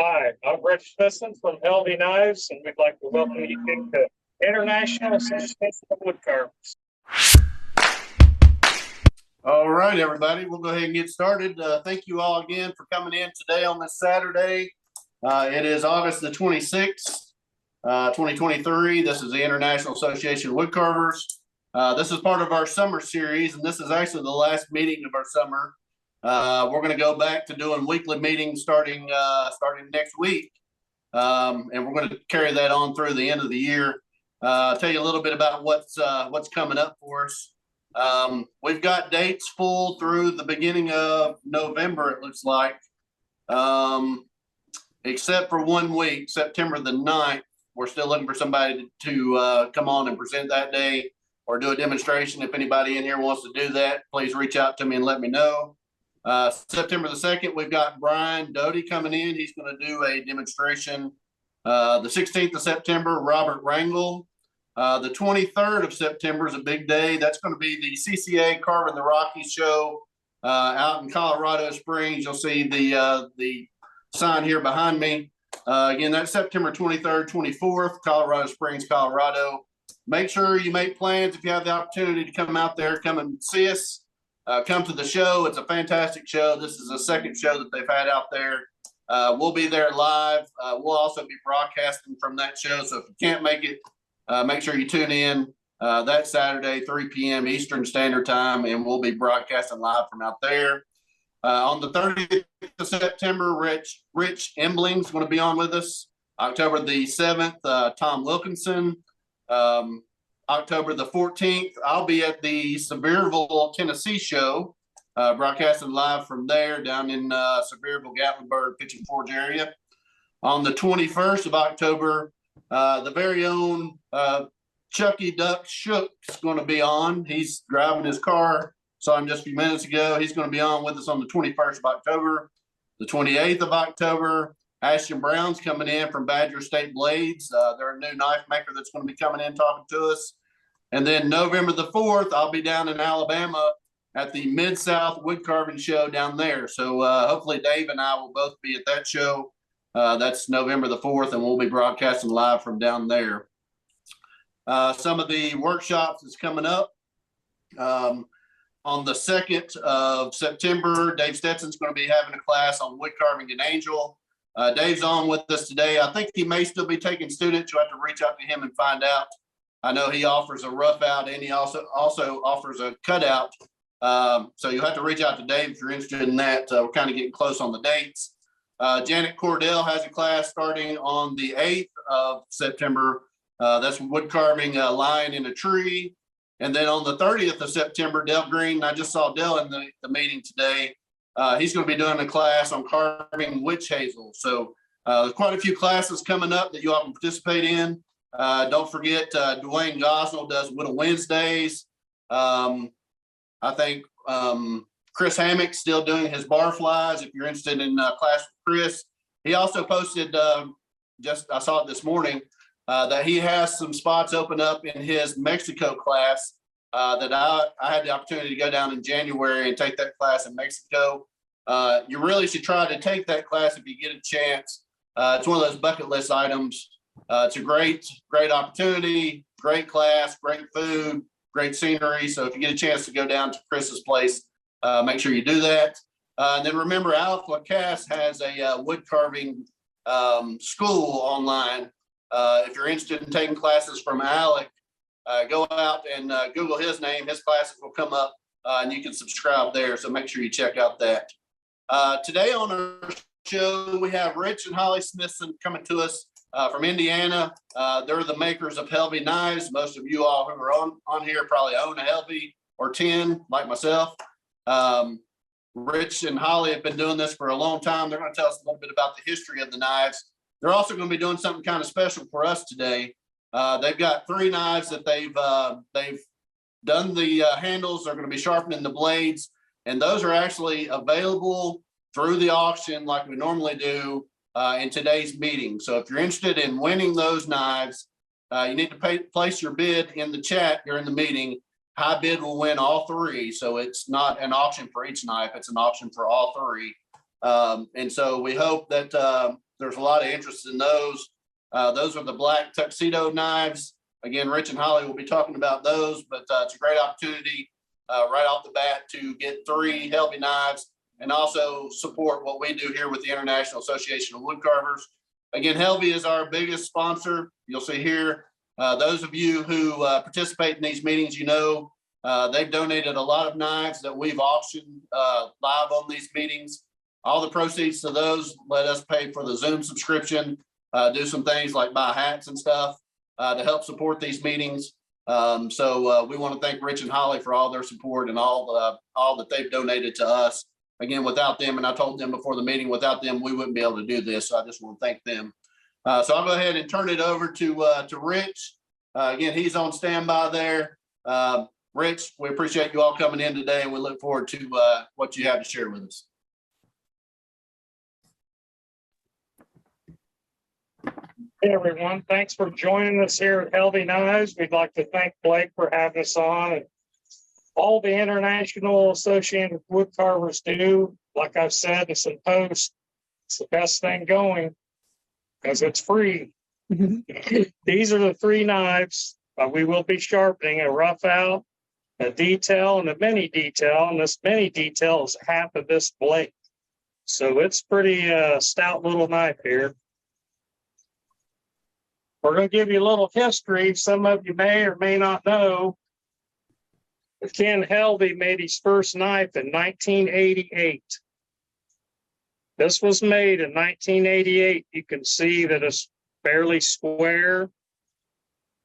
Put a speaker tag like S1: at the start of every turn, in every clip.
S1: Hi, I'm Rich Smithson from Helvey Knives, and we'd like to welcome you to International Association of Woodcarvers.
S2: All right, everybody, we'll go ahead and get started. Thank you all again for coming in today on this Saturday. It is August the 26th, 2023. This is the International Association of Woodcarvers. This is part of our summer series, and this is actually the last meeting of our summer. We're going to go back to doing weekly meetings starting next week, and we're going to carry that on through the end of the year. Tell you a little bit about what's coming up for us. We've got dates full through the beginning of November, it looks like, except for 1 week, September the 9th. We're still looking for somebody to come on and present that day or do a demonstration. If anybody in here wants to do that, please reach out to me and let me know. September the 2nd, we've got Brian Doty coming in. He's going to do a demonstration. The 16th of September, Robert Rangel. The 23rd of September is a big day. That's going to be the CCA Carving the Rockies show out in Colorado Springs. You'll see the sign here behind me. Again, that's September 23rd, 24th, Colorado Springs, Colorado. Make sure you make plans if you have the opportunity to come out there. Come and see us. Come to the show. It's a fantastic show. This is the second show that they've had out there. We'll be there live. We'll also be broadcasting from that show. So if you can't make it, make sure you tune in that Saturday, 3 p.m. Eastern Standard Time, and we'll be broadcasting live from out there. On the 30th of September, Rich Embling's going to be on with us. October the 7th, Tom Wilkinson. October the 14th, I'll be at the Sevierville, Tennessee show, broadcasting live from there down in Sevierville, Gatlinburg, Pigeon Forge area. On the 21st of October, the very own Chucky Duck Shook's going to be on. He's driving his car. Saw him just a few minutes ago. He's going to be on with us on the 21st of October. The 28th of October, Ashton Brown's coming in from Badger State Blades. They're a new knife maker that's going to be coming in talking to us. And then November the 4th, I'll be down in Alabama at the Mid-South Woodcarving Show down there. So hopefully Dave and I will both be at that show. That's November the 4th, and we'll be broadcasting live from down there. Some of the workshops that's coming up. On the 2nd of September, Dave Stetson's going to be having a class on wood carving an angel. Dave's on with us today. I think he may still be taking students. You'll have to reach out to him and find out. I know he offers a rough out and he also offers a cutout. So you'll have to reach out to Dave if you're interested in that. We're kind of getting close on the dates. Janet Cordell has a class starting on the 8th of September. That's wood carving a lion in a tree. And then on the 30th of September, Dale Green, I just saw Dale in the meeting today. He's going to be doing a class on carving witch hazel. So there's quite a few classes coming up that you all can participate in. Don't forget, Dwayne Gosnell does Whittle Wednesdays. I think Chris Hammock's still doing his bar flies. If you're interested in class with Chris, he also posted, I saw it this morning, that he has some spots open up in his Mexico class that I had the opportunity to go down in January and take that class in Mexico. You really should try to take that class if you get a chance. It's one of those bucket list items. It's a great opportunity, great class, great food, great scenery. So if you get a chance to go down to Chris's place, make sure you do that. And then remember, Alec Lacasse has a wood carving school online. If you're interested in taking classes from Alec, go out and Google his name. His classes will come up and you can subscribe there. So make sure you check out that. Today on our show, we have Rich and Holly Smithson coming to us from Indiana. They're the makers of Helvey Knives. Most of you all who are on here probably own a Helvey or 10, like myself. Rich and Holly have been doing this for a long time. They're going to tell us a little bit about the history of the knives. They're also going to be doing something kind of special for us today. They've got 3 knives that they've done the handles. They're going to be sharpening the blades, and those are actually available through the auction like we normally do in today's meeting. So if you're interested in winning those knives, you need to place your bid in the chat during the meeting. High bid will win all 3. So it's not an auction for each knife. It's an auction for all 3. And so we hope that There's a lot of interest in those. Those are the black tuxedo knives. Again, Rich and Holly will be talking about those, but it's a great opportunity right off the bat to get 3 Helvey knives and also support what we do here with the International Association of Woodcarvers. Again, Helvey is our biggest sponsor. You'll see here, those of you who participate in these meetings, you know, they've donated a lot of knives that we've auctioned live on these meetings. All the proceeds to those let us pay for the Zoom subscription, do some things like buy hats and stuff to help support these meetings. So we want to thank Rich and Holly for all their support and all that they've donated to us. Again, without them, and I told them before the meeting, without them, we wouldn't be able to do this. So I just want to thank them. So I'll go ahead and turn it over to Rich. Again, he's on standby there. Rich, we appreciate you all coming in today, and we look forward to what you have to share with us.
S1: Hey everyone, thanks for joining us here at Helvey Knives. We'd like to thank Blake for having us on, and all the International Associated Woodcarvers do. Like I've said in some posts, it's the best thing going because it's free. These are the 3 knives. We will be sharpening a rough out, a detail, and a mini detail. And this mini detail is half of this blade. So it's pretty stout little knife here. We're going to give you a little history. Some of you may or may not know. Ken Helvey made his first knife in 1988. This was made in 1988. You can see that it's fairly square,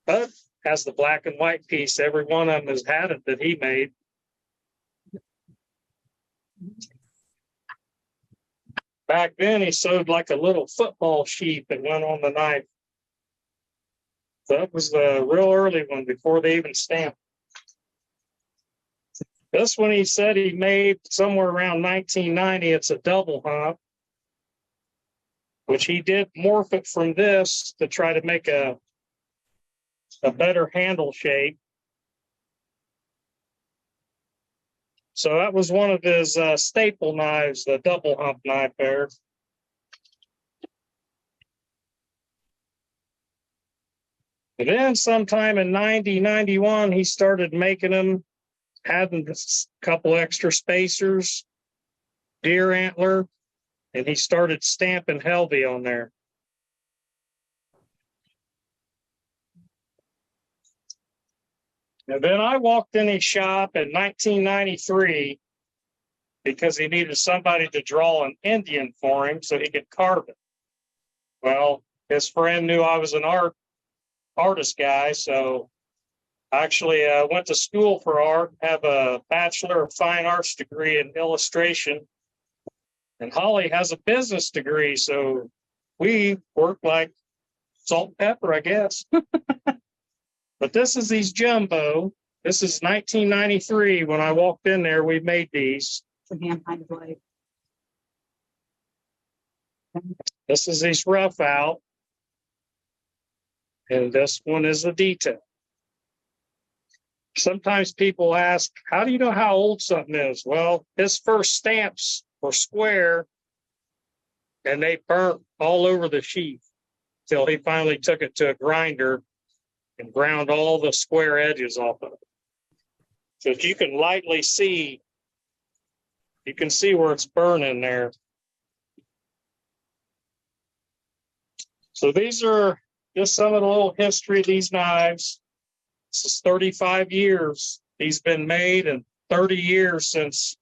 S1: but has the black and white piece. Every one of them has had it that he made. Back then, he sewed like a little football sheath that went on the knife. That was the real early one before they even stamped. This one he said he made somewhere around 1990. It's a double hump, which he did morph it from this to try to make a better handle shape. So that was one of his staple knives, the double hump knife there. And then sometime in 90, 91, he started making them, having a couple extra spacers, deer antler, and he started stamping Helvey on there. And then I walked in his shop in 1993 because he needed somebody to draw an Indian for him so he could carve it. Well, his friend knew I was an artist guy, so I actually went to school for art, have a Bachelor of Fine Arts degree in illustration. And Holly has a business degree, so we work like salt and pepper, I guess. But this is these jumbo. This is 1993. When I walked in there, we made these. This is these rough out. And this one is a detail. Sometimes people ask, how do you know how old something is? Well, his first stamps were square, and they burnt all over the sheath till he finally took it to a grinder and ground all the square edges off of it. So if you can lightly see, you can see where it's burning there. So these are just some of the little history of these knives. This is 35 years these been made, and 30 years since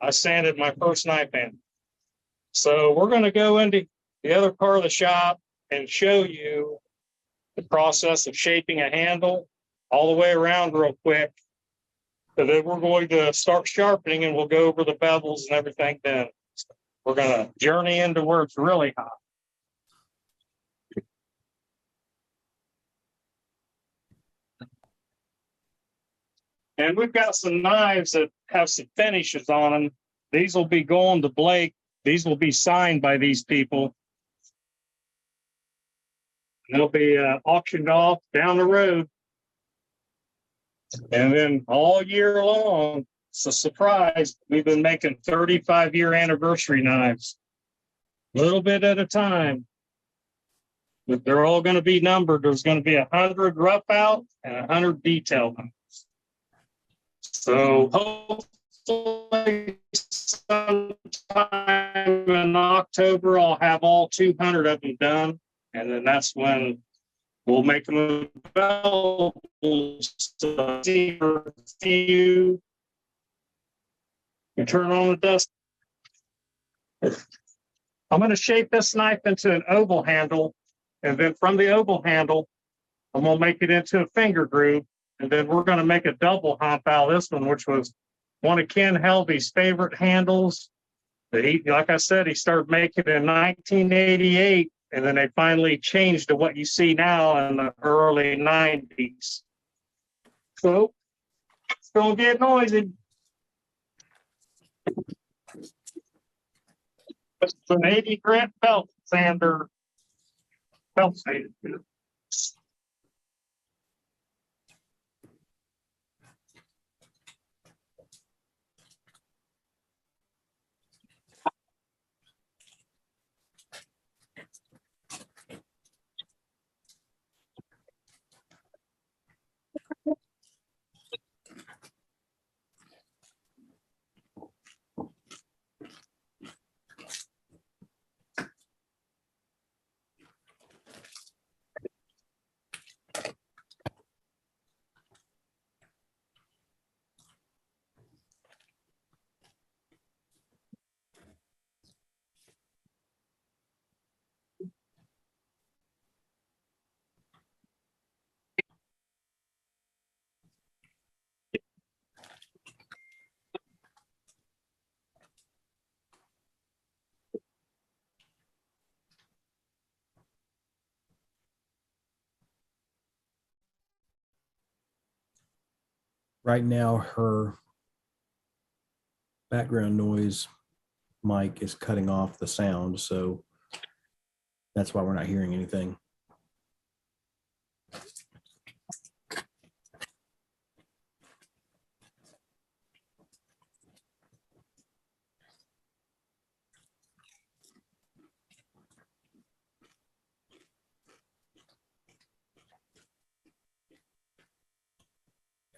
S1: I sanded my first knife handle. So we're going to go into the other part of the shop and show you the process of shaping a handle all the way around real quick. So then we're going to start sharpening, and we'll go over the bevels and everything then. So we're going to journey into where it's really hot. And we've got some knives that have some finishes on them. These will be going to Blake. These will be signed by these people. They'll be auctioned off down the road. And then all year long, it's a surprise, we've been making 35-year anniversary knives. A little bit at a time. But they're all going to be numbered. There's going to be 100 rough out and 100 detail knives. So hopefully sometime in October, I'll have all 200 of them done. And then that's when we'll make them available to see a few. You turn on the dust. I'm going to shape this knife into an oval handle. And then from the oval handle, I'm going to make it into a finger groove. And then we're going to make a double hump out of this one, which was one of Ken Helvey's favorite handles. That he, like I said, he started making it in 1988. And then they finally changed to what you see now in the early 90s. So it's going to get noisy. It's an 80 grit belt sander. Belt sander.
S3: Right now, her background noise mic is cutting off the sound, so that's why we're not hearing anything.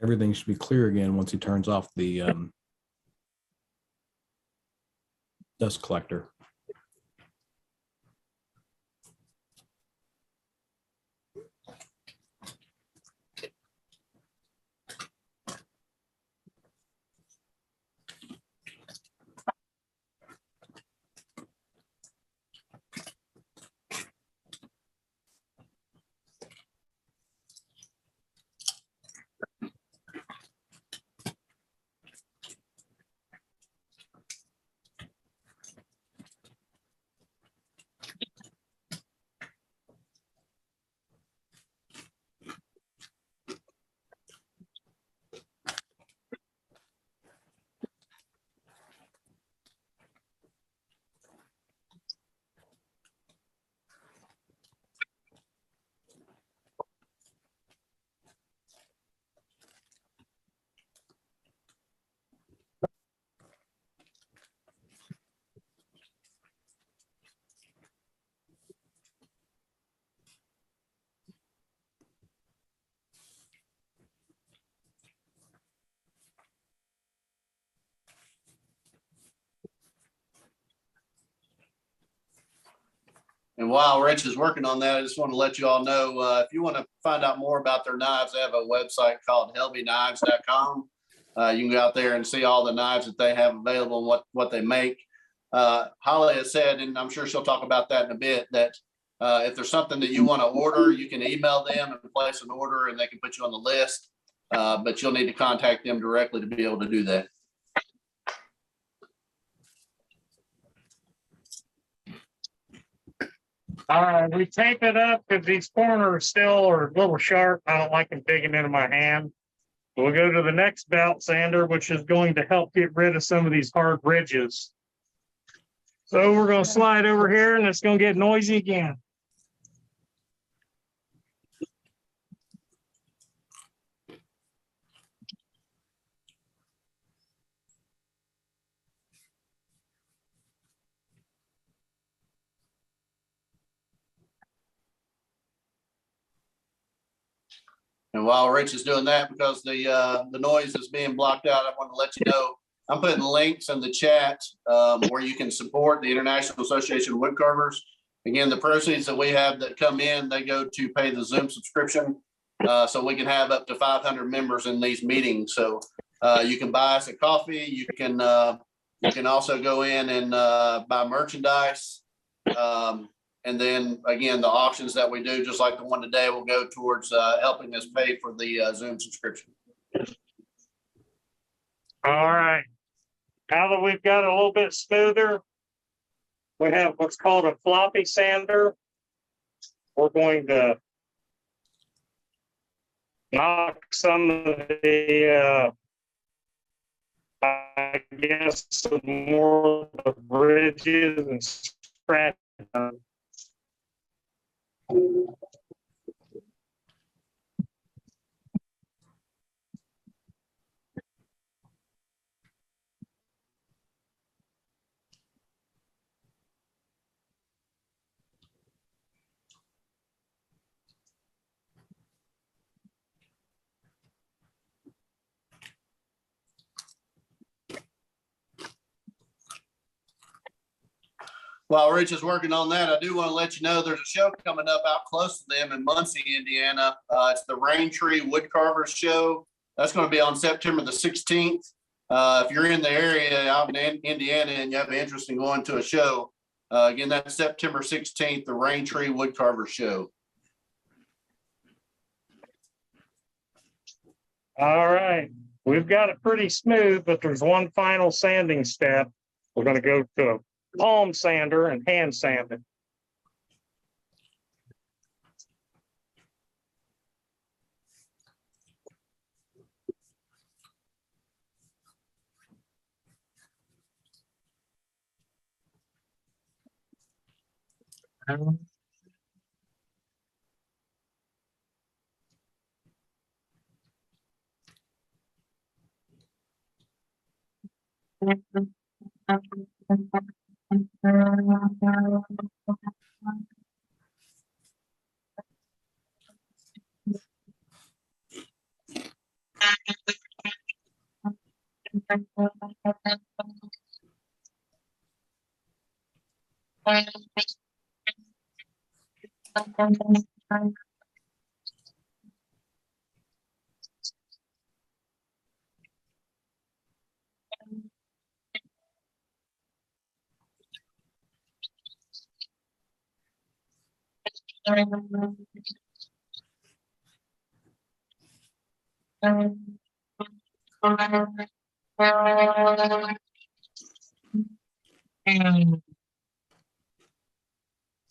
S3: Everything should be clear again once he turns off the dust collector.
S2: And while Rich is working on that, I just want to let you all know, if you want to find out more about their knives, they have a website called HELVIEKNIVES.com. You can go out there and see all the knives that they have available and what they make. Holly has said, and I'm sure she'll talk about that in a bit, that if there's something that you want to order, you can email them and place an order and they can put you on the list. But you'll need to contact them directly to be able to do that.
S1: All right, we tape it up because these corners still are a little sharp. I don't like them digging into my hand. We'll go to the next belt sander, which is going to help get rid of some of these hard ridges. So we're going to slide over here and it's going to get noisy again.
S2: And while Rich is doing that, because the noise is being blocked out, I want to let you know, I'm putting links in the chat where you can support the International Association of Woodcarvers. Again, the proceeds that we have that come in, they go to pay the Zoom subscription. So we can have up to 500 members in these meetings. So you can buy us a coffee. You can also go in and buy merchandise. And then again, the auctions that we do, just like the one today, will go towards helping us pay for the Zoom subscription.
S1: All right. Now that we've got it a little bit smoother, we have what's called a floppy sander. We're going to knock some of the, I guess, some more of the bridges and scratch them.
S2: While Rich is working on that, I do want to let you know there's a show coming up out close to them in Muncie, Indiana. It's the Rain Tree Woodcarvers Show. That's going to be on September the 16th. If you're in the area out in Indiana and you have an interest in going to a show, again, that's September 16th, the Rain Tree Woodcarvers Show.
S1: All right. We've got it pretty smooth, but there's one final sanding step. We're going to go to a palm sander and hand sand it.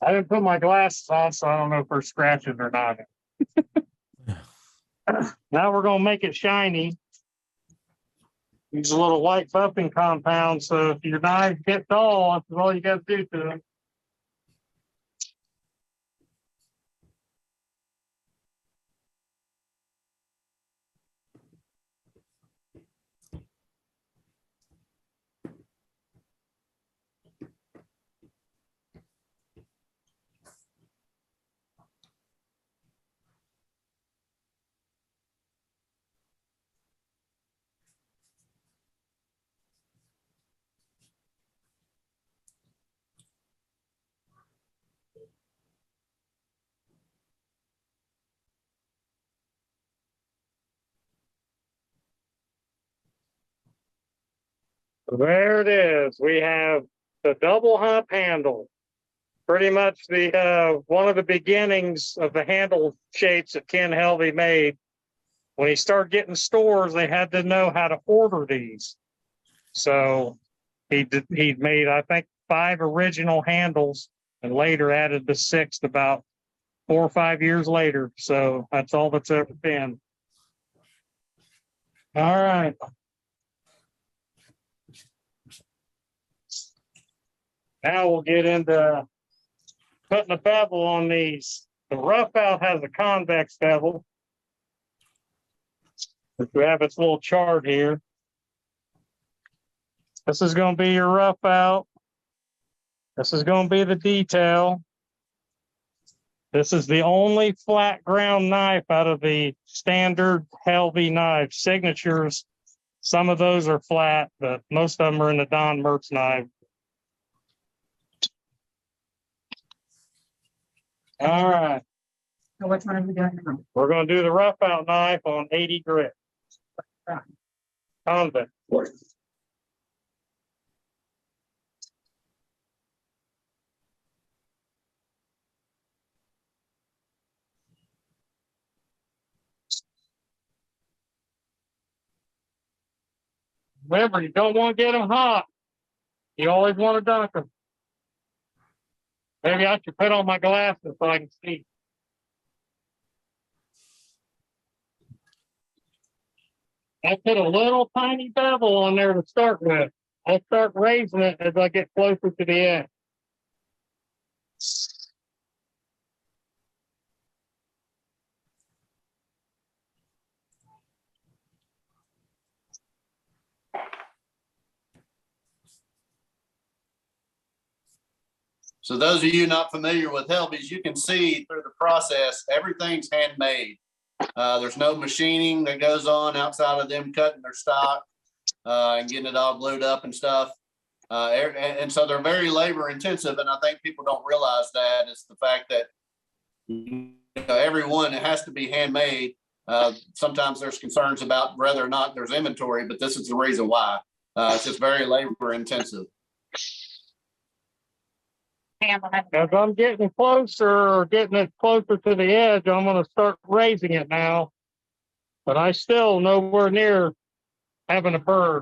S1: I didn't put my glasses on, so I don't know if we're scratching or not. Now we're going to make it shiny. Use a little white buffing compound, so if your knives get dull, that's all you got to do to them. There it is. We have the double hump handle. Pretty much the one of the beginnings of the handle shapes that Ken Helvey made. When he started getting stores, they had to know how to order these. So he made, I think, 5 original handles and later added the 6th about 4 or 5 years later. So that's all that's ever been. All right. Now we'll get into putting a bevel on these. The rough out has a convex bevel. If you have its little chart here. This is going to be your rough out. This is going to be the detail. This is the only flat ground knife out of the standard Helvey knife signatures. Some of those are flat, but most of them are in the Don Mertz knife. All right.
S4: So which one are we doing now?
S1: We're going to do the rough out knife on 80 grit. Convent. Remember, you don't want to get them hot. You always want to dunk them. Maybe I should put on my glasses so I can see. I put a little tiny bevel on there to start with. I'll start raising it as I get closer to the end.
S2: So those of you not familiar with Helvies, you can see through the process, everything's handmade. There's no machining that goes on outside of them cutting their stock and getting it all glued up and stuff. And so they're very labor intensive. And I think people don't realize that. It's the fact that every one, it has to be handmade. Sometimes there's concerns about whether or not there's inventory, but this is the reason why. It's just very labor intensive.
S1: As I'm getting closer or getting it closer to the edge, I'm going to start raising it now. But I still nowhere near having a burr.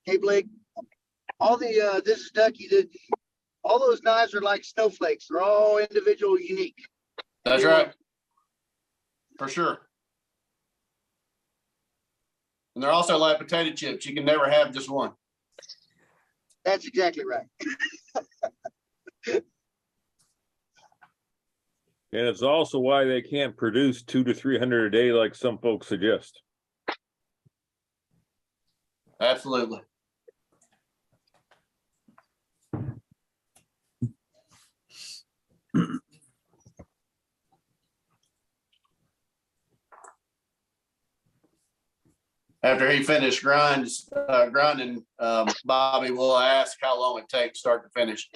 S5: Hey Blake, all the this is Ducky. All those knives are like snowflakes. They're all individual, unique.
S2: That's right, for sure. And they're also like potato chips. You can never have just one.
S5: That's exactly right.
S6: And it's also why they can't produce 200 to 300 a day like some folks suggest.
S2: Absolutely. After he finished grinding, Bobby will ask how long it takes start to finish.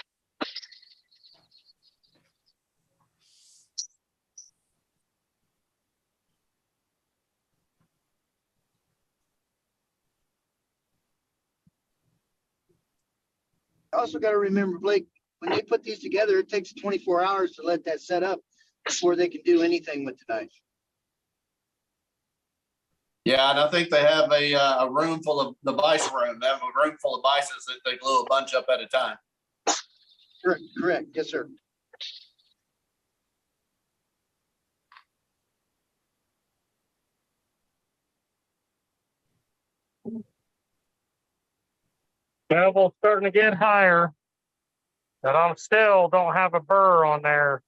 S5: Also got to remember, Blake, when they put these together, it takes 24 hours to let that set up before they can do anything with the knife.
S2: Yeah, and I think they have a room full of the vice room. They have a room full of vices that they glue a bunch up at a time.
S5: Correct. Yes, sir.
S1: Bevel's starting to get higher, but I'm still don't have a burr on there.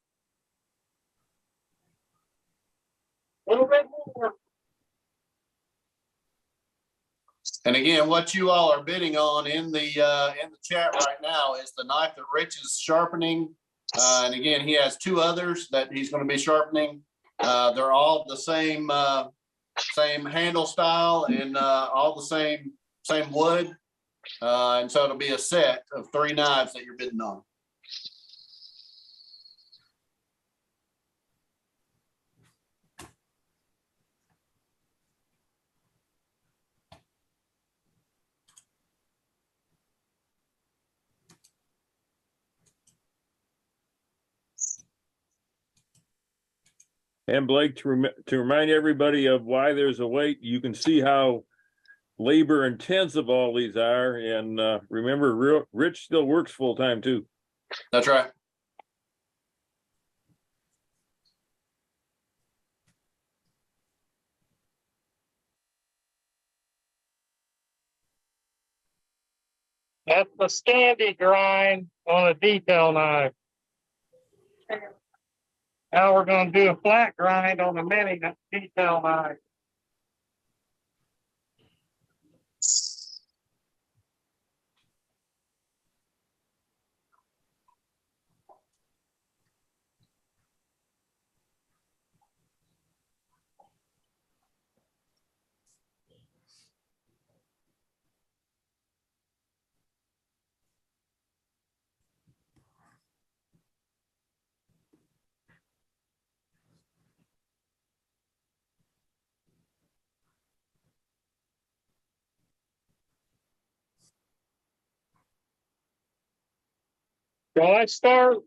S1: A little bit more.
S2: And again, what you all are bidding on in the chat right now is the knife that Rich is sharpening. And again, he has two others that he's going to be sharpening. They're all the same handle style and all the same wood. And so it'll be a set of 3 knives that you're bidding on.
S6: And Blake, to remind everybody of why there's a wait, you can see how labor intensive all these are. And remember, Rich still works full time too.
S2: That's right.
S1: That's the Scandi grind on a detail knife. Now we're going to do a flat grind on the mini detail knife. So I start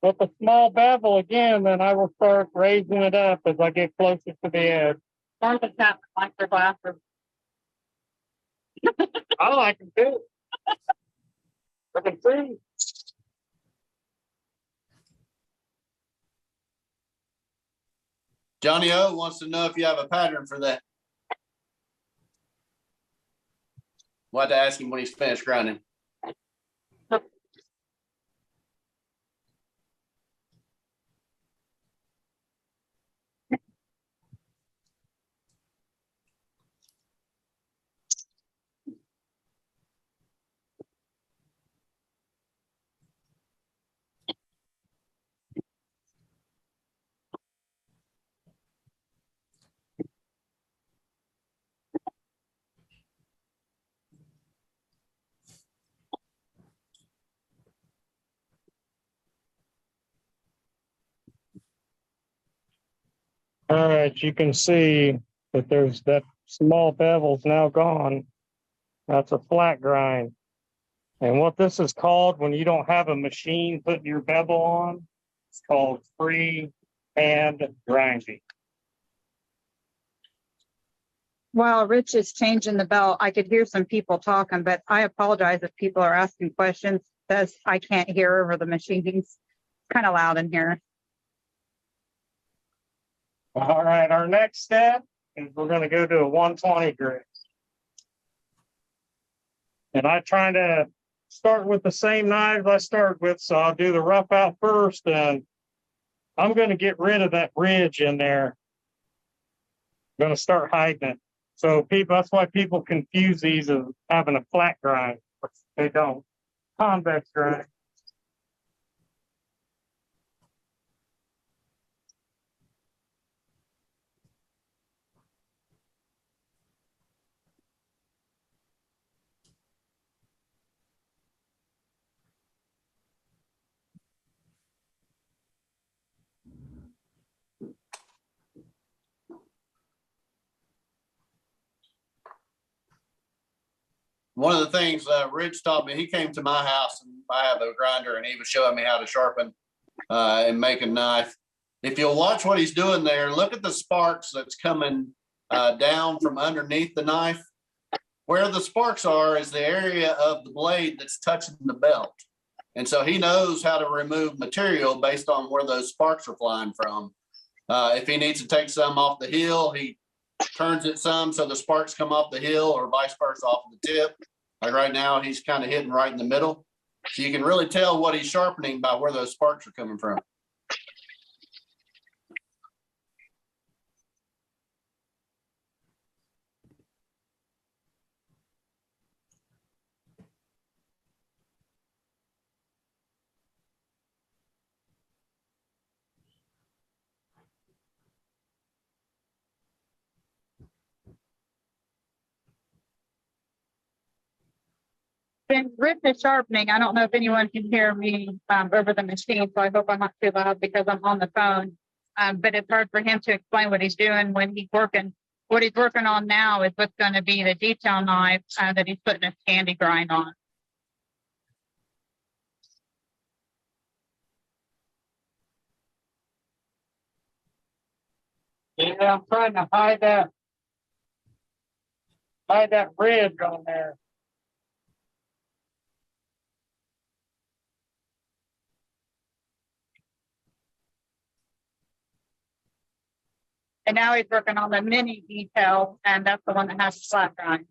S1: with a small bevel again, then I will start raising it up as I get closer to the edge.
S4: Start the tap like the glasses.
S1: I like them too. I can see.
S2: Johnny O wants to know if you have a pattern for that. We'll have to ask him when he's finished grinding.
S1: All right, you can see that there's that small bevel's now gone. That's a flat grind. And what this is called when you don't have a machine putting your bevel on, it's called freehand grinding.
S4: While Rich is changing the belt, I could hear some people talking, but I apologize if people are asking questions. That's I can't hear over the machines. It's kind of loud in here.
S1: All right, our next step is we're going to go to a 120 grit. And I try to start with the same knives I start with, so I'll do the rough out first, and I'm going to get rid of that ridge in there. I'm going to start hiding it. So people, that's why people confuse these as having a flat grind. They don't. Convex grind.
S2: One of the things Rich taught me, he came to my house and I have a grinder and he was showing me how to sharpen and make a knife. If you'll watch what he's doing there, look at the sparks that's coming down from underneath the knife. Where the sparks are is the area of the blade that's touching the belt. And so he knows how to remove material based on where those sparks are flying from. If he needs to take some off the heel, he turns it some so the sparks come off the heel or vice versa off the tip. Like right now, he's kind of hitting right in the middle. So you can really tell what he's sharpening by where those sparks are coming from.
S4: Since Rich is sharpening, I don't know if anyone can hear me over the machine, so I hope I'm not too loud because I'm on the phone. But it's hard for him to explain what he's doing when he's working. What he's working on now is what's going to be the detail knife that he's putting a candy grind on.
S1: Yeah, I'm trying to hide that ridge on there.
S4: And now he's working on the mini detail, and that's the one that has the flat grind.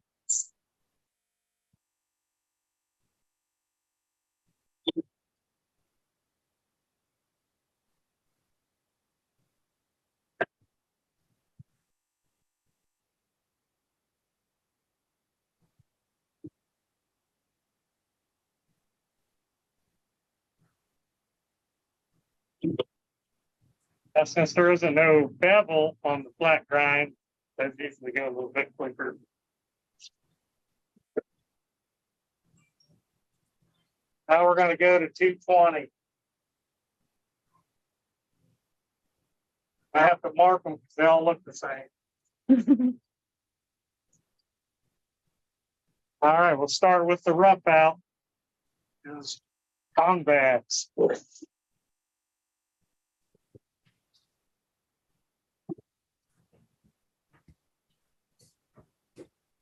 S1: Since there isn't no bevel on the flat grind, that usually go a little bit quicker. Now we're going to go to 220. I have to mark them because they all look the same. All right, we'll start with the rough out. Just convex.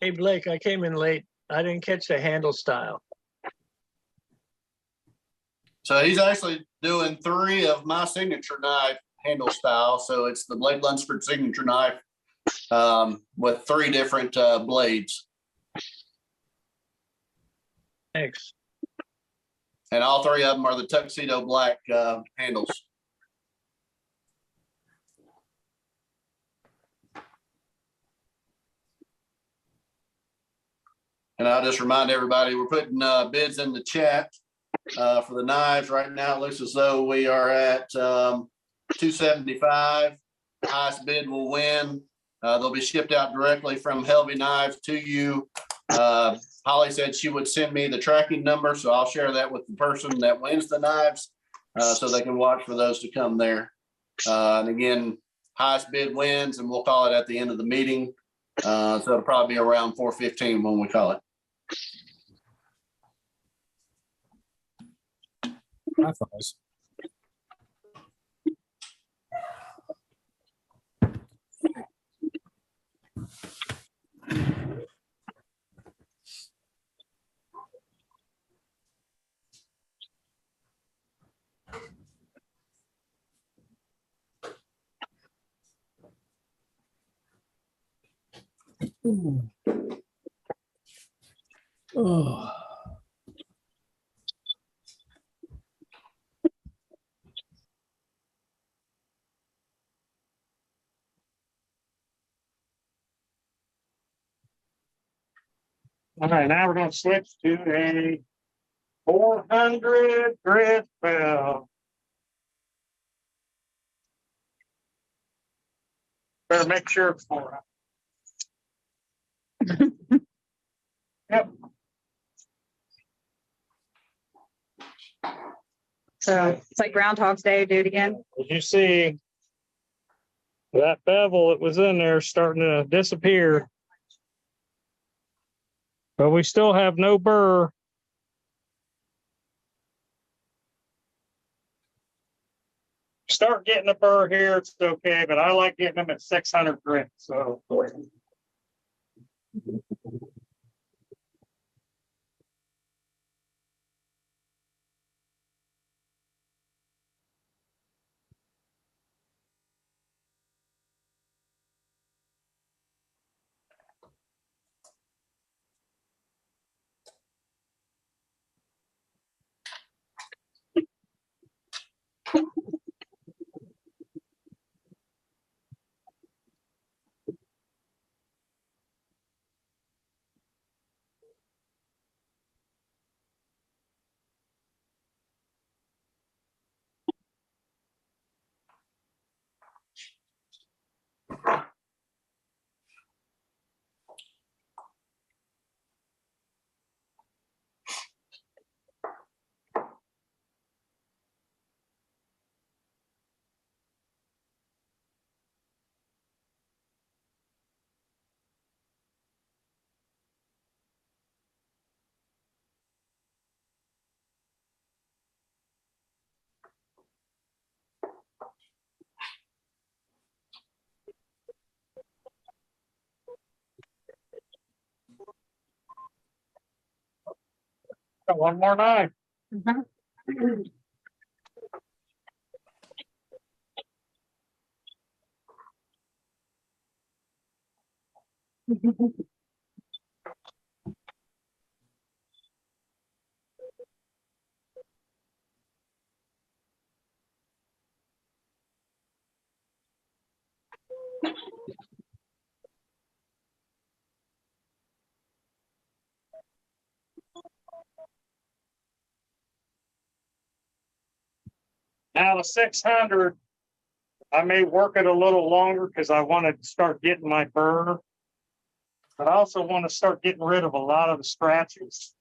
S7: Hey, Blake, I came in late. I didn't catch the handle style.
S2: So he's actually doing 3 of my signature knife handle style. So it's the Blade Lunsford signature knife with 3 different blades.
S7: Thanks.
S2: And all 3 of them are the tuxedo black handles. And I'll just remind everybody, we're putting bids in the chat for the knives. Right now, it looks as though we are at $275. Highest bid will win. They'll be shipped out directly from Helvey Knives to you. Holly said she would send me the tracking number, so I'll share that with the person that wins the knives so they can watch for those to come there. And again, highest bid wins, and we'll call it at the end of the meeting. So it'll probably be around 4:15 when we call it.
S3: High fives. Oh.
S1: All right, now we're going to switch to a 400 grit bell. Better make sure it's 400. Yep.
S4: So it's like Groundhog's Day, do it again.
S1: As you see, that bevel that was in there is starting to disappear. But we still have no burr. Start getting a burr here, it's okay, but I like getting them at 600 grit. So got one more knife. Now the 600, I may work it a little longer because I want to start getting my burr. But I also want to start getting rid of a lot of the scratches.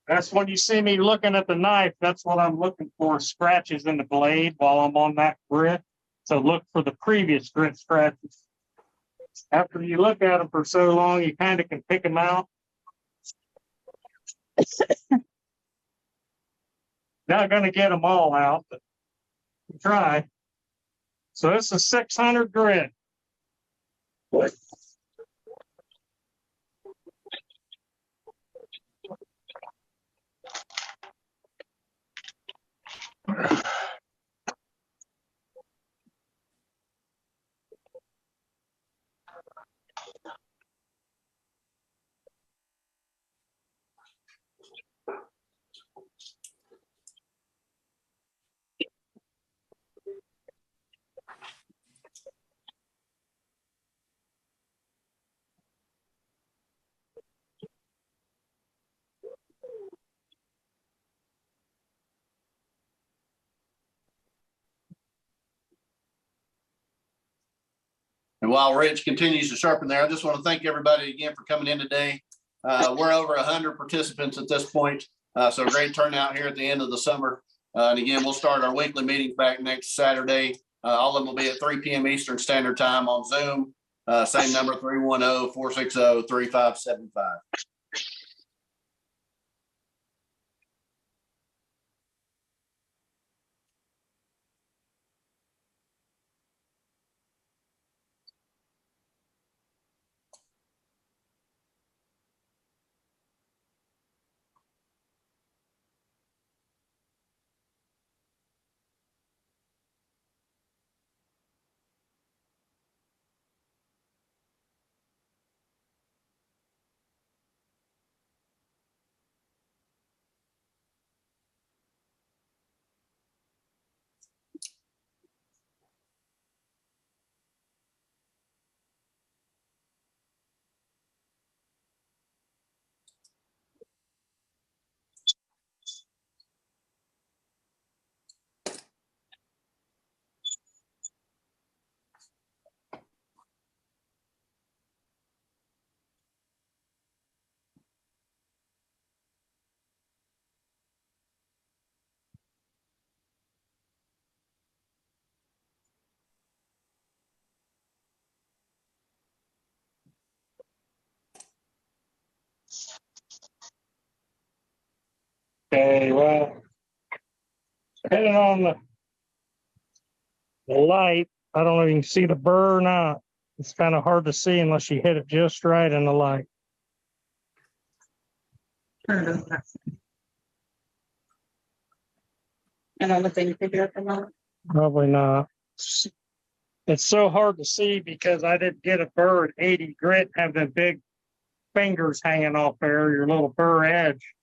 S1: That's when you see me looking at the knife, that's what I'm looking for, scratches in the blade while I'm on that grit. So look for the previous grit scratches. After you look at them for so long, you kind of can pick them out. Not gonna get them all out, but try. So this is 600 grit.
S2: And while Rich continues to sharpen there, I just want to thank everybody again for coming in today. We're over 100 participants at this point. So great turnout here at the end of the summer. And again, we'll start our weekly meetings back next Saturday. All of them will be at 3 p.m. Eastern Standard Time on Zoom. Same number, 310-460-3575.
S1: Okay, well, depending on the light, I don't know if you can see the burr or not. It's kind of hard to see unless you hit it just right in the light.
S4: And on the thing, pick it up and on.
S1: Probably not. It's so hard to see because I didn't get a burr at 80 grit, have the big fingers hanging off there, your little burr edge.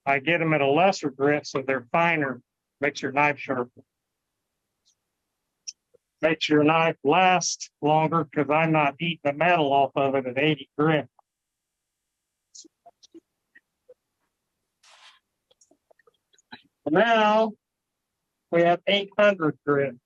S1: I get them at a lesser grit, so they're finer, makes your knife sharper. Makes your knife last longer because I'm not eating the metal off of it at 80 grit. Now we have 800 grit.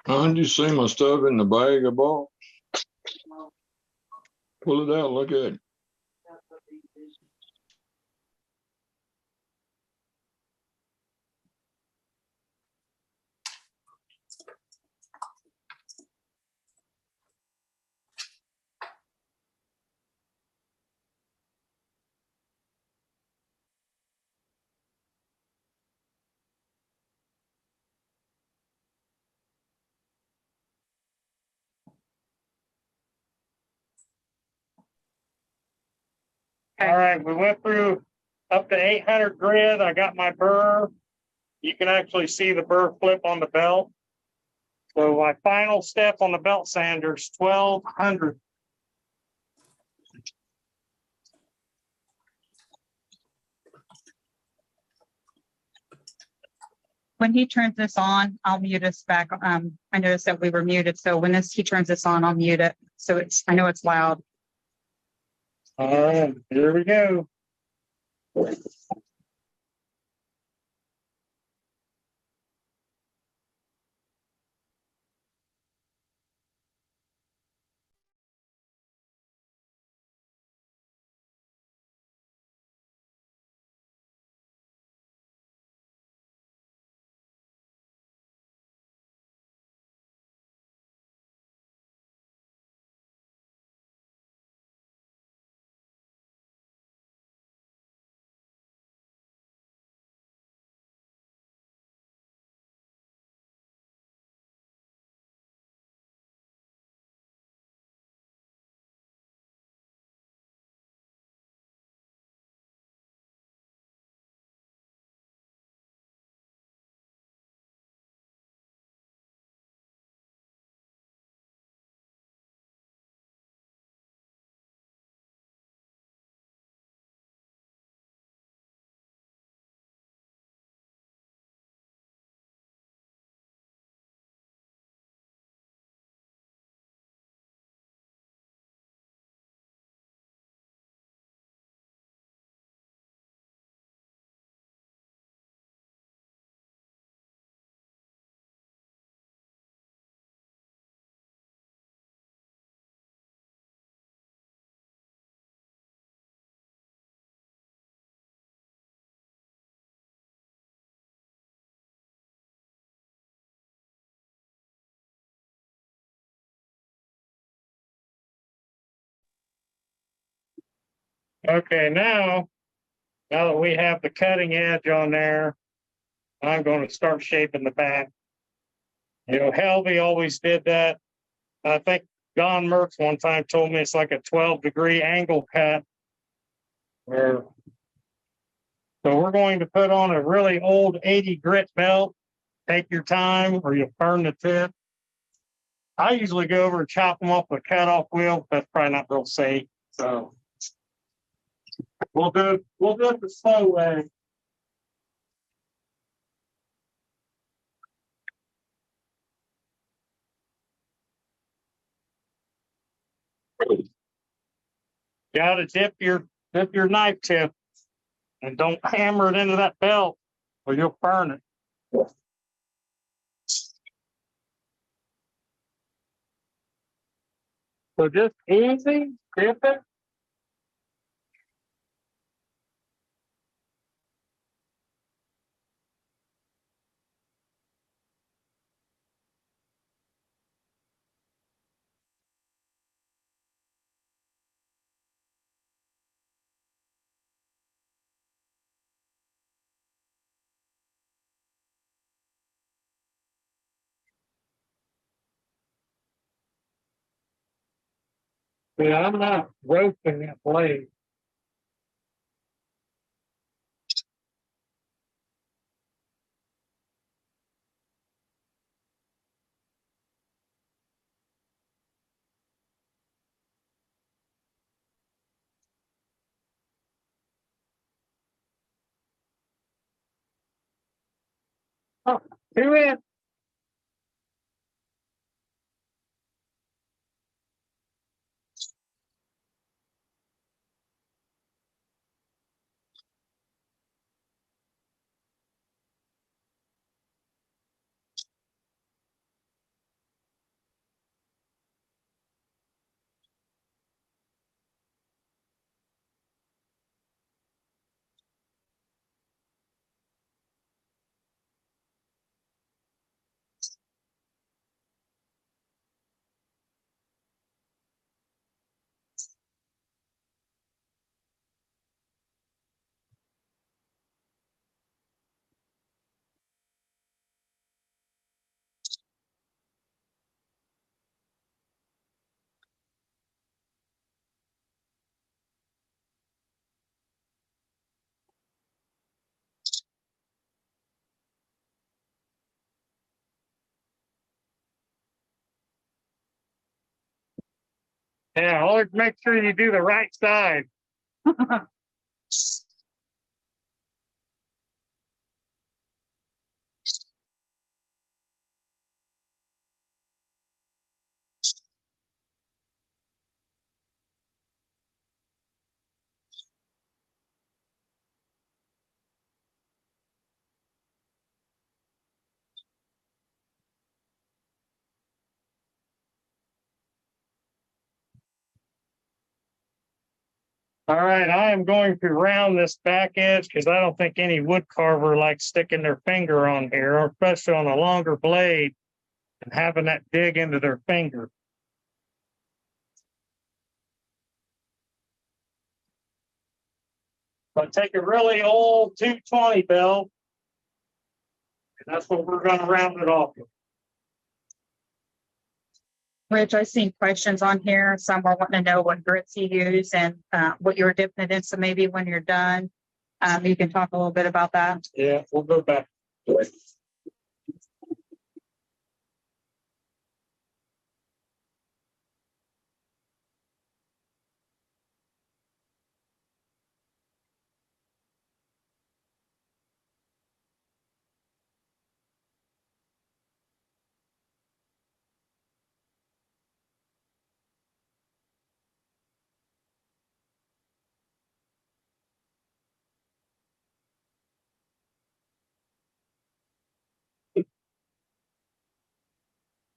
S8: Did you see my stuff in the bag I bought? Pull it out, look at it.
S4: Okay.
S1: All right, we went through up to 800 grit. I got my burr. You can actually see the burr flip on the belt. So my final step on the belt sander is 1200.
S4: When he turns this on, I'll mute us back. I noticed that we were muted, so when he turns this on, I'll mute it. So I know it's loud.
S1: All right, here we go. Okay, now that we have the cutting edge on there, I'm going to start shaping the back. You know, Helvey always did that. I think Don Merckx one time told me it's like a 12-degree angle cut. So we're going to put on a really old 80 grit belt. Take your time or you'll burn the tip. I usually go over and chop them off with a cutoff wheel. That's probably not real safe. So we'll do it the slow way. Got to dip your knife tip and don't hammer it into that belt or you'll burn it. So just easy, dip it. Yeah, I'm not roasting that blade. Oh, do it. Yeah, always make sure you do the right side. All right, I am going to round this back edge because I don't think any wood carver likes sticking their finger on here, especially on a longer blade and having that dig into their finger. So take a really old 220 bell, and that's what we're going to round it off with.
S4: Rich, I've seen questions on here. Some are wanting to know what grits you use and what you're dipping it in. So maybe when you're done, you can talk a little bit about that.
S1: Yeah, we'll go back to it.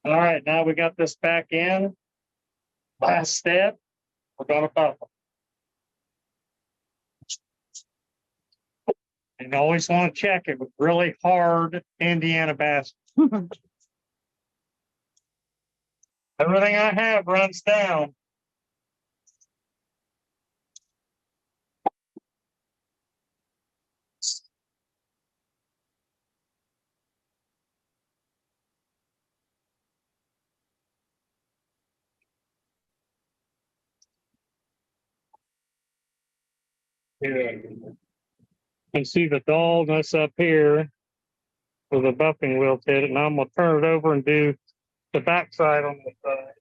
S1: All right, now we got this back in. Last step, we're going to buckle. And you always want to check it with really hard Indiana baskets. Everything I have runs down. Yeah. You can see the dullness up here where the buffing wheel's hit it. And I'm going to turn it over and do the backside on the side.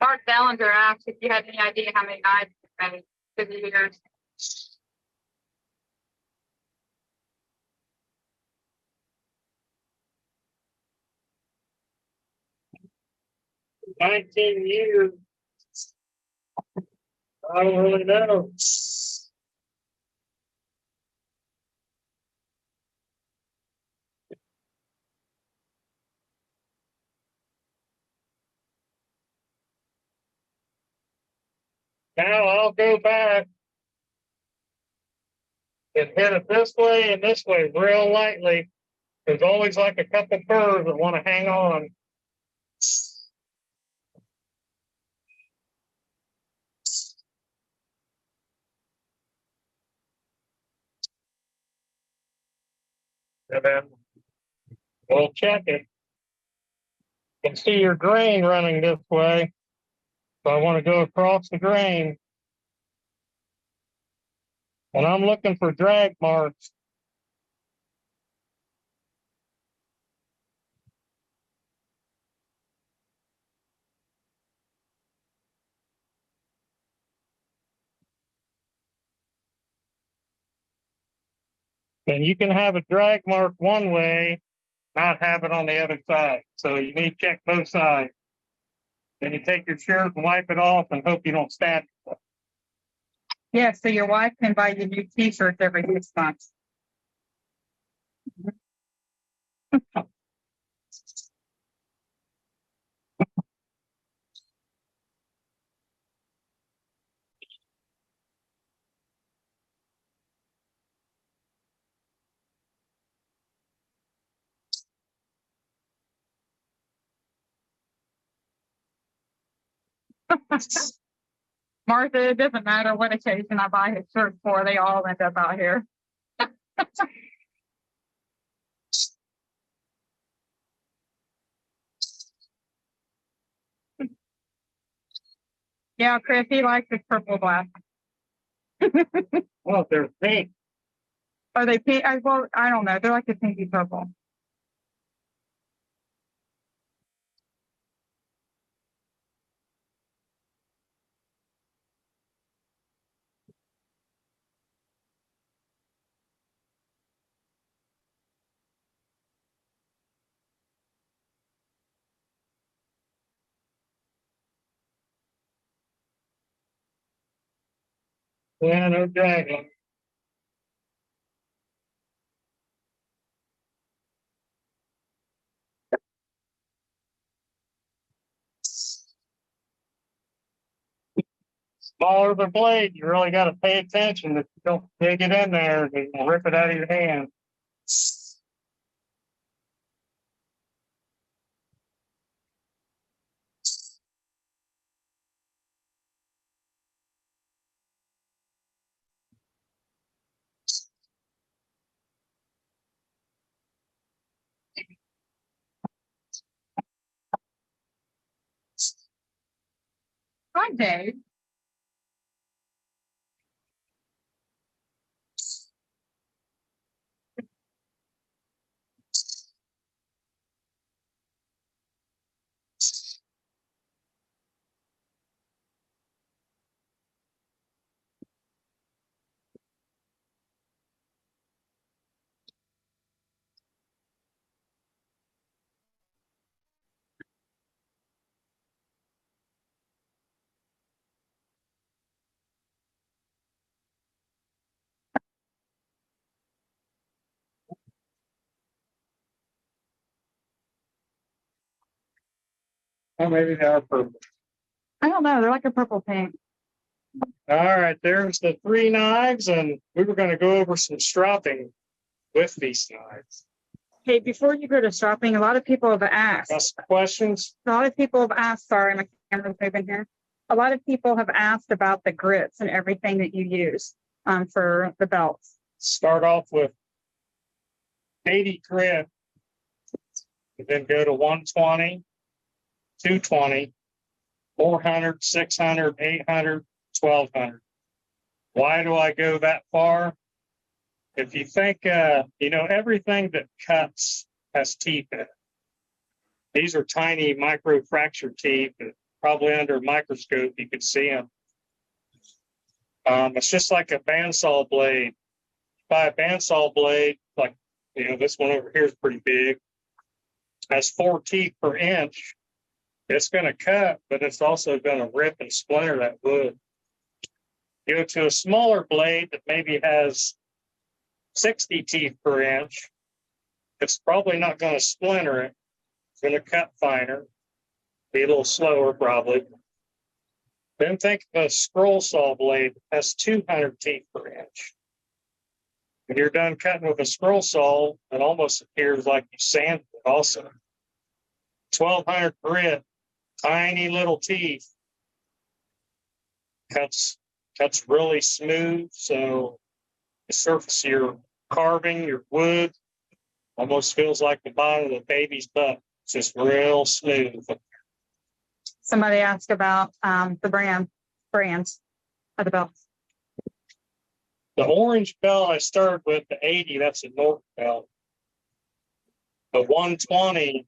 S4: Art Bellinger asked if you had any idea how many knives you've made through the years.
S1: Yeah. 19 years. I don't really know. Now I'll go back and hit it this way and this way real lightly. There's always like a couple burrs that want to hang on. And then we'll check it. You can see your grain running this way. So I want to go across the grain. And I'm looking for drag marks. And you can have a drag mark one way, not have it on the other side. So you need to check both sides. Then you take your shirt and wipe it off and hope you don't stab yourself.
S4: Yeah, so your wife can buy you new t-shirts every 6 months. Martha, it doesn't matter what occasion I buy his shirts for, they all end up out here. Yeah, Chris, he likes his purple glass.
S1: Well, they're pink.
S4: Are they pink? Well, I don't know. They're like a pinky purple.
S1: Yeah, no dragging. Smaller the blade, you really got to pay attention. If you don't dig it in there, they will rip it out of your hand.
S4: Hi, Dave.
S1: Or maybe they are purple.
S4: I don't know. They're like a purple pink.
S1: All right, there's the 3 knives, and we were going to go over some stropping with these knives.
S4: Hey, before you go to shopping, a lot of people have asked.
S1: Ask questions.
S4: A lot of people have asked. Sorry, my camera's moving here. A lot of people have asked about the grits and everything that you use for the belts.
S1: Start off with 80 grit, and then go to 120, 220, 400, 600, 800, 1200. Why do I go that far? If you think, everything that cuts has teeth in it. These are tiny micro fracture teeth, and probably under a microscope you could see them. It's just like a bandsaw blade. Buy a bandsaw blade, like, this one over here is pretty big. Has 4 teeth per inch. It's going to cut, but it's also going to rip and splinter that wood. Go to a smaller blade that maybe has 60 teeth per inch. It's probably not going to splinter it. It's going to cut finer, be a little slower probably. Then think of a scroll saw blade that has 200 teeth per inch. When you're done cutting with a scroll saw, it almost appears like you sanded it also. 1200 grit, tiny little teeth. Cuts really smooth, so the surface of your carving, your wood, almost feels like the bottom of the baby's butt. It's just real smooth.
S4: Somebody asked about the brands of the belts.
S1: The orange belt I started with, the 80, that's a North belt. The 120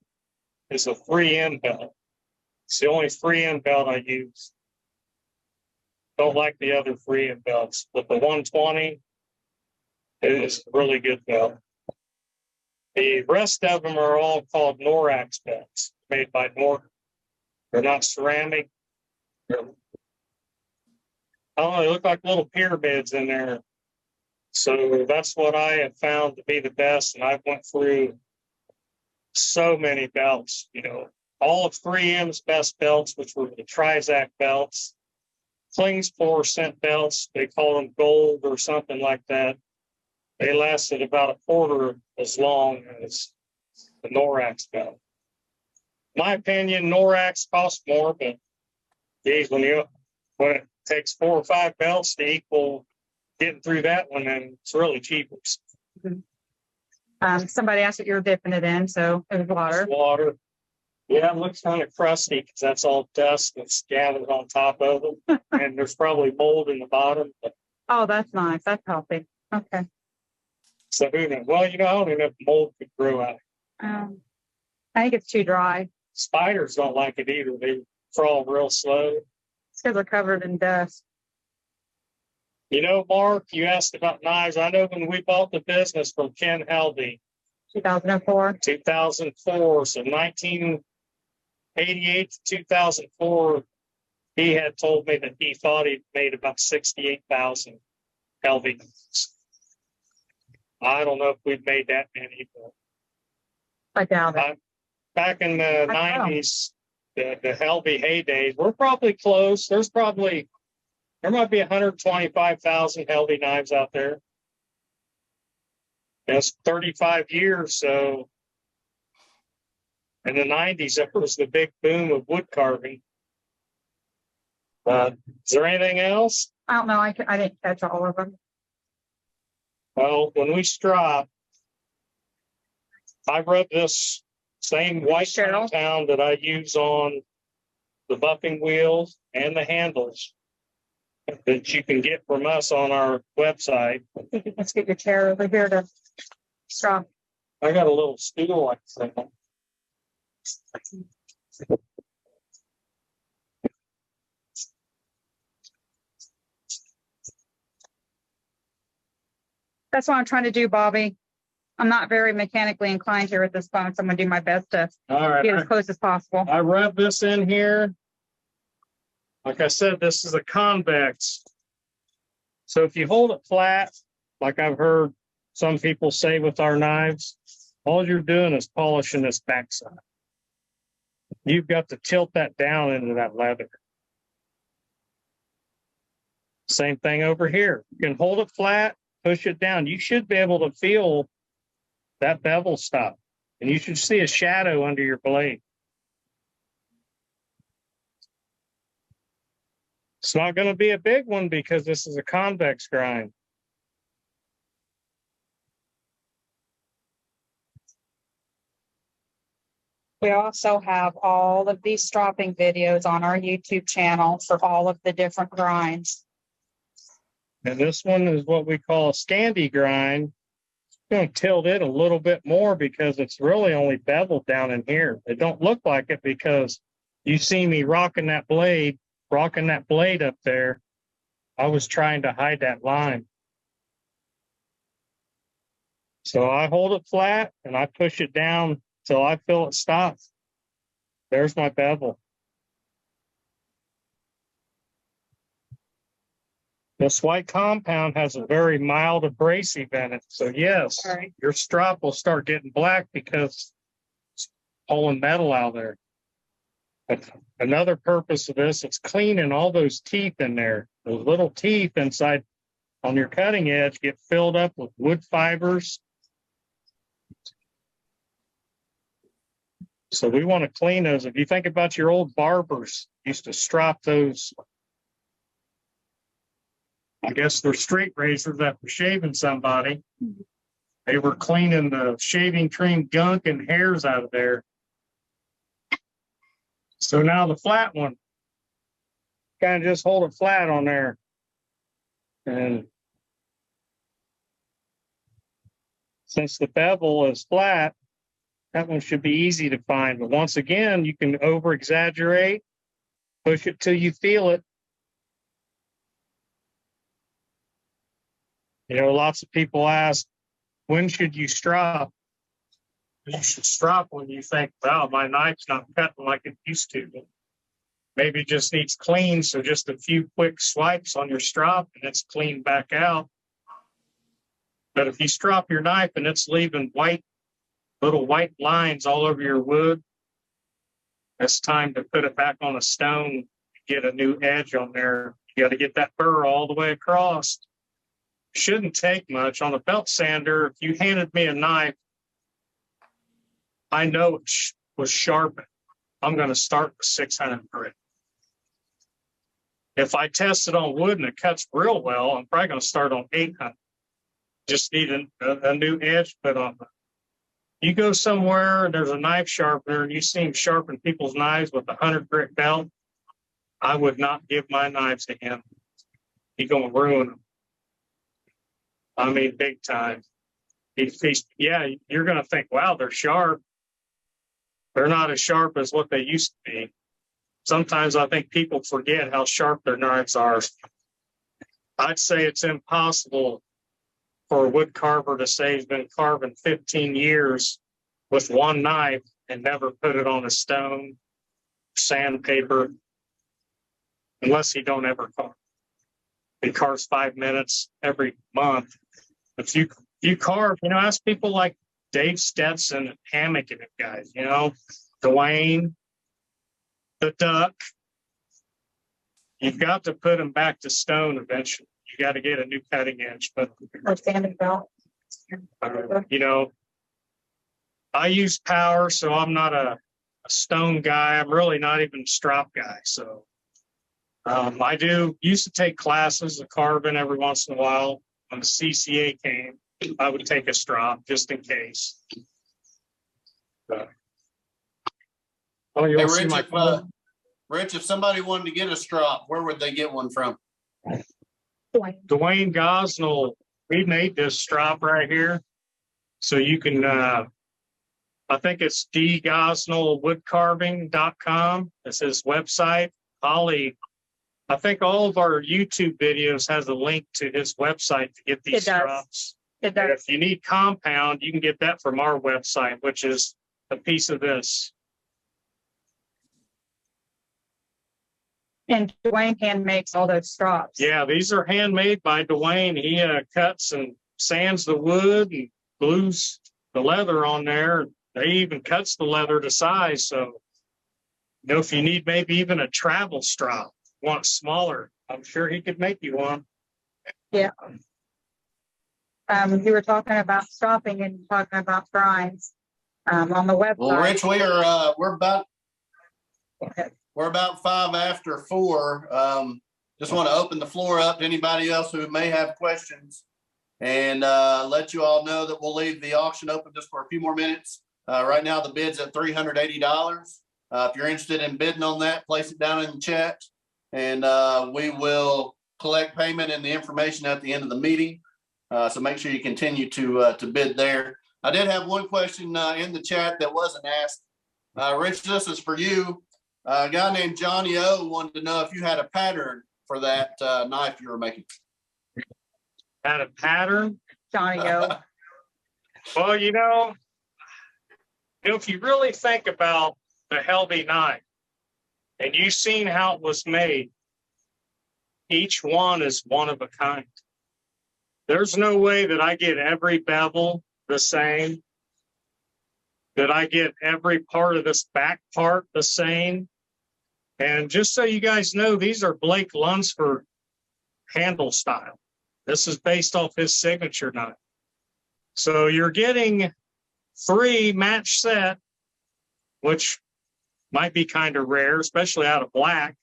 S1: is a 3M belt. It's the only 3M belt I use. Don't like the other 3M belts, but the 120 is a really good belt. The rest of them are all called Norax belts, made by Norton. They're not ceramic. I don't know, they look like little pyramids in there. So that's what I have found to be the best. And I've went through so many belts, all of 3M's best belts, which were the Trizac belts. Klingspor sent belts, they call them gold or something like that. They lasted about a quarter as long as the Norax belt. In my opinion, Norax costs more, but geez, when it takes 4 or 5 belts to equal getting through that one, then it's really cheaper.
S4: Somebody asked what you were dipping it in, so it was water.
S1: It's water. Yeah, it looks kind of crusty because that's all dust that's gathered on top of it. And there's probably mold in the bottom. But
S4: Oh, that's nice. That's healthy. Okay.
S1: So who knows? Well, you know, I don't even know if mold could grow out.
S4: I think it's too dry.
S1: Spiders don't like it either. They crawl real slow.
S4: It's because they're covered in dust.
S1: You know, Mark, you asked about knives. I know when we bought the business from Ken Helvey,
S4: 2004.
S1: 2004, so 1988 to 2004, he had told me that he thought he'd made about 68,000 Helvey knives. I don't know if we've made that many, but
S4: I doubt it.
S1: back in the
S4: I know.
S1: 90s, the Helvey heydays, we're probably close. There might be 125,000 Helvey knives out there. That's 35 years. So in the 90s, that was the big boom of wood carving. Is there anything else?
S4: I don't know. I didn't catch all of them.
S1: Well, when we strop, I rub this same white
S4: Cheryl?
S1: compound that I use on the buffing wheels and the handles that you can get from us on our website.
S4: Let's get your chair over here to strop.
S1: I got a little stool like that.
S4: That's what I'm trying to do, Bobby. I'm not very mechanically inclined here at this point, so I'm gonna do my best to
S1: All right.
S4: get as close as possible.
S1: I rub this in here. Like I said, this is a convex. So if you hold it flat, like I've heard some people say with our knives, all you're doing is polishing this backside. You've got to tilt that down into that leather. Same thing over here. You can hold it flat, push it down. You should be able to feel that bevel stop, and you should see a shadow under your blade. It's not going to be a big one because this is a convex grind.
S4: We also have all of these stropping videos on our YouTube channel for all of the different grinds.
S1: And this one is what we call a Scandi grind. I'm going to tilt it a little bit more because it's really only beveled down in here. It don't look like it because you see me rocking that blade up there. I was trying to hide that line. So I hold it flat and I push it down till I feel it stop. There's my bevel. This white compound has a very mild abrasive in it. So yes,
S4: Right.
S1: your strop will start getting black because it's pulling metal out there. But another purpose of this, it's cleaning all those teeth in there. Those little teeth inside on your cutting edge get filled up with wood fibers. So we want to clean those. If you think about your old barbers, used to strop those, I guess they're straight razors that were shaving somebody. They were cleaning the shaving cream gunk and hairs out of there. So now the flat one, kind of just hold it flat on there. And since the bevel is flat, that one should be easy to find. But once again, you can over exaggerate, push it till you feel it. You know, lots of people ask, when should you strop? You should strop when you think, wow, my knife's not cutting like it used to. Maybe it just needs clean, so just a few quick swipes on your strop and it's cleaned back out. But if you strop your knife and it's leaving little white lines all over your wood, it's time to put it back on a stone, get a new edge on there. You got to get that burr all the way across. Shouldn't take much. On a belt sander, if you handed me a knife, I know it was sharpened. I'm going to start with 600 grit. If I test it on wood and it cuts real well, I'm probably going to start on 800. Just need a new edge put on it. You go somewhere and there's a knife sharpener and you see him sharpen people's knives with a 100 grit belt, I would not give my knives to him. He's going to ruin them. I mean, big time. Yeah, you're going to think, wow, they're sharp. They're not as sharp as what they used to be. Sometimes I think people forget how sharp their knives are. I'd say it's impossible for a wood carver to say he's been carving 15 years with one knife and never put it on a stone, sandpaper, unless he don't ever carve. He carves 5 minutes every month. If you carve, ask people like Dave Stetson and Hammock and guys, Dwayne, the Duck. You've got to put them back to stone eventually. You got to get a new cutting edge. But
S4: Or sanding belt.
S1: I use power, so I'm not a stone guy. I'm really not even a strop guy. So I used to take classes of carving every once in a while. When the CCA came, I would take a strop just in case. Oh, you
S2: Hey,
S1: want to see my phone?
S2: Rich, if somebody wanted to get a strop, where would they get one from?
S1: Dwayne Gosnell, we made this strop right here. So you can, I think it's dgosnellwoodcarving.com. It's his website. Holly, I think all of our YouTube videos has a link to his website to get these straps.
S4: It
S1: And
S4: does.
S1: if you need compound, you can get that from our website, which is a piece of this.
S4: And Dwayne hand makes all those straps.
S1: Yeah, these are handmade by Dwayne. He cuts and sands the wood and glues the leather on there. They even cuts the leather to size. So, if you need maybe even a travel strap, want smaller, I'm sure he could make you one.
S4: Yeah. You were talking about stropping and talking about grinds on the website.
S2: Well, Rich, we're about 5 after 4. Just want to open the floor up to anybody else who may have questions, and let you all know that we'll leave the auction open just for a few more minutes. Right now, the bid's at $380. If you're interested in bidding on that, place it down in the chat, and we will collect payment and the information at the end of the meeting. So make sure you continue to bid there. I did have one question in the chat that wasn't asked. Rich, this is for you. A guy named Johnny O wanted to know if you had a pattern for that knife you were making.
S1: Had a pattern?
S4: Johnny O.
S1: Well, if you really think about the Helvey knife and you've seen how it was made, each one is one of a kind. There's no way that I get every bevel the same, that I get every part of this back part the same. And just so you guys know, these are Blake Lunsford handle style. This is based off his signature knife. So you're getting 3 match set, which might be kind of rare, especially out of black.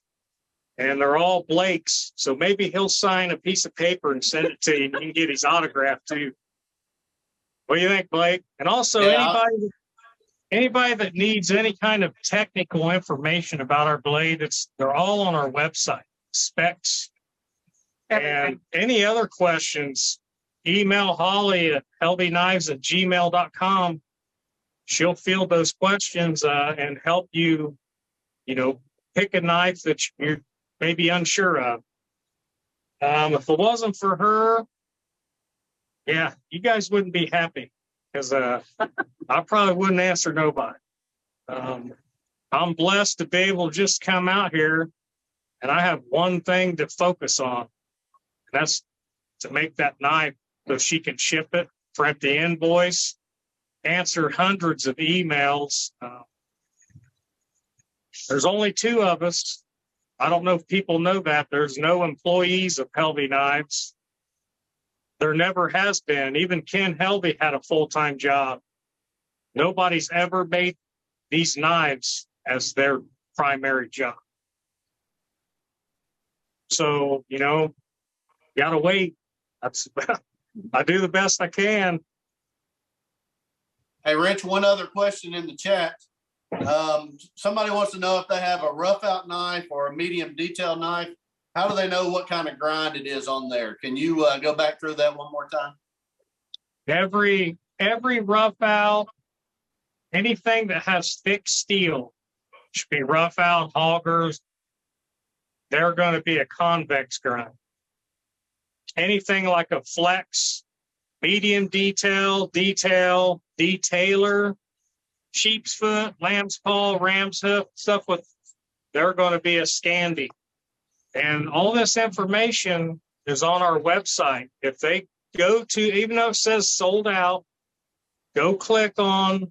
S1: And they're all Blake's. So maybe he'll sign a piece of paper and send it to you, and you can get his autograph too. What do you think, Blake? And also, anybody that needs any kind of technical information about our blade, they're all on our website, specs. And any other questions, email Holly at helveyknives@gmail.com. She'll field those questions and help you, pick a knife that you're maybe unsure of. If it wasn't for her, yeah, you guys wouldn't be happy, because I probably wouldn't answer nobody. I'm blessed to be able to just come out here and I have one thing to focus on. And that's to make that knife so she can ship it, print the invoice, answer hundreds of emails. There's only 2 of us. I don't know if people know that. There's no employees of Helvey Knives. There never has been. Even Ken Helvey had a full-time job. Nobody's ever made these knives as their primary job. So, gotta wait. I do the best I can.
S2: Hey, Rich, one other question in the chat. Somebody wants to know if they have a rough out knife or a medium detail knife. How do they know what kind of grind it is on there? Can you go back through that one more time?
S1: Every rough out, anything that has thick steel should be rough out, augers. They're going to be a convex grind. Anything like a flex, medium detail, detailer, sheep's foot, lamb's paw, ram's hoof, stuff with, they're going to be a Scandi. And all this information is on our website. If they go to, even though it says sold out, go click on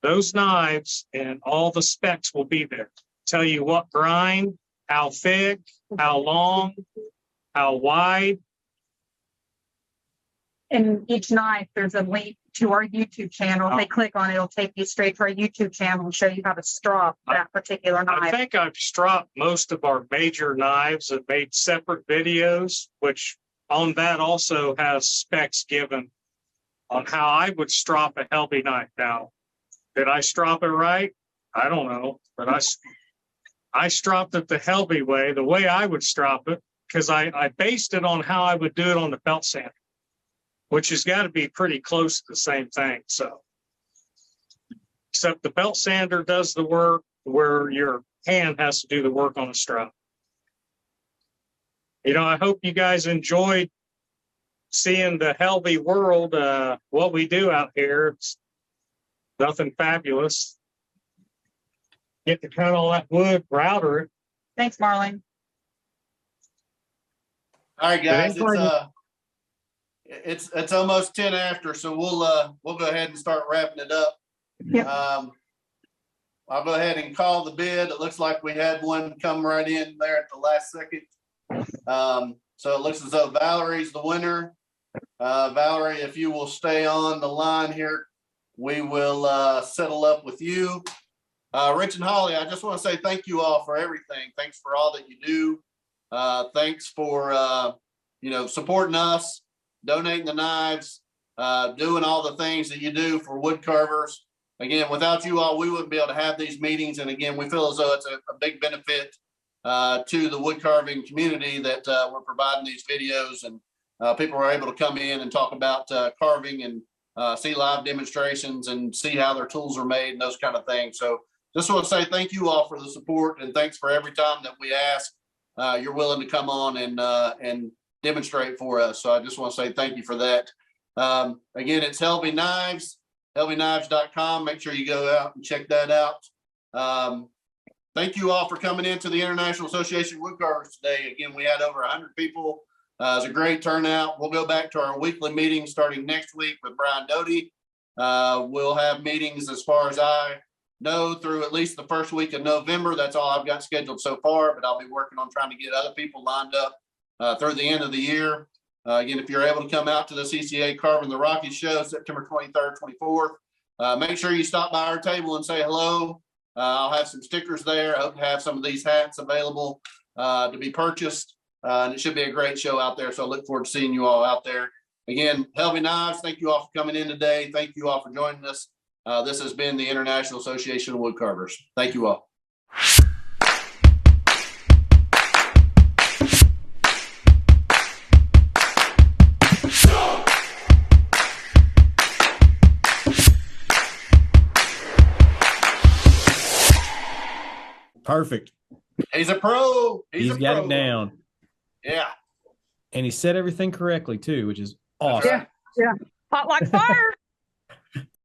S1: those knives and all the specs will be there. Tell you what grind, how thick, how long, how wide.
S9: In each knife, there's a link to our YouTube channel. If they click on it, it'll take you straight to our YouTube channel and show you how to strop that particular
S1: I
S9: knife.
S1: think I've stropped most of our major knives and made separate videos, which on that also has specs given on how I would strop a Helvey knife. Now, did I strop it right? I don't know, but I stropped it the Helvey way, the way I would strop it, because I based it on how I would do it on the belt sander, which has got to be pretty close to the same thing. So, except the belt sander does the work where your hand has to do the work on the strop. You know, I hope you guys enjoyed seeing the Helvey world, what we do out here. It's nothing fabulous. Get to cut all that wood, router it.
S9: Thanks, Marlene.
S2: All right, guys, it's almost 10 after, so we'll go ahead and start wrapping it up.
S9: Yep.
S2: I'll go ahead and call the bid. It looks like we had one come right in there at the last second. So it looks as though Valerie's the winner. Valerie, if you will stay on the line here, we will settle up with you. Rich and Holly, I just want to say thank you all for everything. Thanks for all that you do. Thanks for supporting us, donating the knives, doing all the things that you do for wood carvers. Again, without you all, we wouldn't be able to have these meetings. And again, we feel as though it's a big benefit to the wood carving community that we're providing these videos, and people are able to come in and talk about carving and see live demonstrations and see how their tools are made and those kind of things. So just want to say thank you all for the support, and thanks for every time that we ask, you're willing to come on and demonstrate for us. So I just want to say thank you for that. Again, it's Helvey Knives, HelveyKnives.com. Make sure you go out and check that out. Thank you all for coming into the International Association of Woodcarvers today. Again, we had over 100 people. It was a great turnout. We'll go back to our weekly meetings starting next week with Brian Doty. We'll have meetings, as far as I know, through at least the first week of November. That's all I've got scheduled so far, but I'll be working on trying to get other people lined up through the end of the year. Again, if you're able to come out to the CCA Carving the Rockies show, September 23rd, 24th, make sure you stop by our table and say hello. I'll have some stickers there. I hope to have some of these hats available to be purchased. And it should be a great show out there. So I look forward to seeing you all out there. Again, Helvey Knives, thank you all for coming in today. Thank you all for joining us. This has been the International Association of Woodcarvers. Thank you all.
S3: Perfect.
S2: He's a pro.
S3: He's got it down.
S2: Yeah.
S3: And he said everything correctly too, which is awesome.
S9: Yeah. Hot like fire.